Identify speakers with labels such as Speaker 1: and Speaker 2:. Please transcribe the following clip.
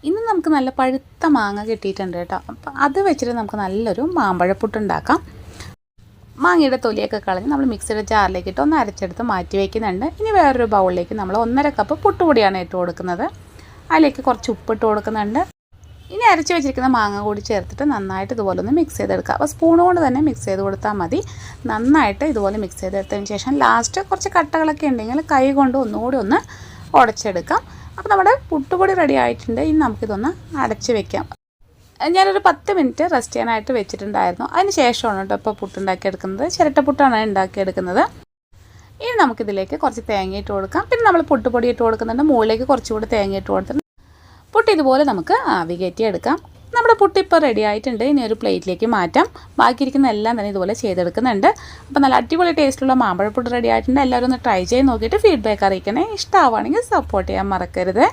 Speaker 1: ഇന്ന് നമുക്ക് നല്ല പഴുത്ത മാങ്ങ കിട്ടിയിട്ടുണ്ട് കേട്ടോ. അപ്പോൾ അത് വെച്ചിട്ട് നമുക്ക് നല്ലൊരു മാമ്പഴപ്പുട്ട് ഉണ്ടാക്കാം. മാങ്ങയുടെ തൊലിയൊക്കെ കളഞ്ഞ് നമ്മൾ മിക്സിയുടെ ജാറിലേക്ക് ഇട്ട് ഒന്ന് അരച്ചെടുത്ത് മാറ്റി വയ്ക്കുന്നുണ്ട്. ഇനി വേറൊരു ബൗളിലേക്ക് നമ്മൾ 1.5 കപ്പ് പുട്ടുപൊടിയാണ് ഇട്ട് കൊടുക്കുന്നത്. അതിലേക്ക് കുറച്ച് ഉപ്പിട്ട് കൊടുക്കുന്നുണ്ട്. ഇനി അരച്ച് വെച്ചിരിക്കുന്ന മാങ്ങ കൂടി ചേർത്തിട്ട് നന്നായിട്ട് ഇതുപോലെ ഒന്ന് മിക്സ് ചെയ്തെടുക്കുക. അപ്പോൾ സ്പൂൺ കൊണ്ട് തന്നെ മിക്സ് ചെയ്ത് കൊടുത്താൽ മതി. നന്നായിട്ട് ഇതുപോലെ മിക്സ് ചെയ്തെടുത്തതിന് ശേഷം ലാസ്റ്റ് കുറച്ച് കട്ടകളൊക്കെ ഉണ്ടെങ്കിൽ കൈ കൊണ്ട് ഒന്നുകൂടി ഒന്ന് ഉടച്ചെടുക്കാം. അപ്പോൾ നമ്മുടെ പുട്ടുപൊടി റെഡി ആയിട്ടുണ്ട്. ഇനി നമുക്കിതൊന്ന് അടച്ച് വെക്കാം. ഞാനൊരു 10 മിനിറ്റ് റെസ്റ്റ് ചെയ്യാനായിട്ട് വെച്ചിട്ടുണ്ടായിരുന്നു. അതിന് ശേഷമാണ് കേട്ടോ ഇപ്പോൾ പുട്ടുണ്ടാക്കിയെടുക്കുന്നത്. ചിരട്ടപ്പുട്ടാണ് ഉണ്ടാക്കിയെടുക്കുന്നത്. ഇനി നമുക്കിതിലേക്ക് കുറച്ച് തേങ്ങ ഇട്ട് കൊടുക്കാം. പിന്നെ നമ്മൾ പുട്ടുപൊടി ഇട്ട് കൊടുക്കുന്നുണ്ട്. മുകളിലേക്ക് കുറച്ചുകൂടി തേങ്ങ ഇട്ട് കൊടുത്തിട്ട് പുട്ട് ഇതുപോലെ നമുക്ക് ആവി കയറ്റി എടുക്കാം. നമ്മുടെ പുട്ട് ഇപ്പോൾ റെഡി ആയിട്ടുണ്ട്. ഇനി ഒരു പ്ലേറ്റിലേക്ക് മാറ്റാം. ബാക്കിയിരിക്കുന്ന എല്ലാം തന്നെ ഇതുപോലെ ചെയ്തെടുക്കുന്നുണ്ട്. അപ്പോൾ നല്ല അടിപൊളി ടേസ്റ്റുള്ള മാമ്പഴപ്പുട്ട് റെഡി ആയിട്ടുണ്ട്. എല്ലാവരും ഒന്ന് ട്രൈ ചെയ്ത് നോക്കിയിട്ട് ഫീഡ്ബാക്ക് അറിയിക്കണേ. ഇഷ്ടമാവുകയാണെങ്കിൽ സപ്പോർട്ട് ചെയ്യാൻ മറക്കരുത്.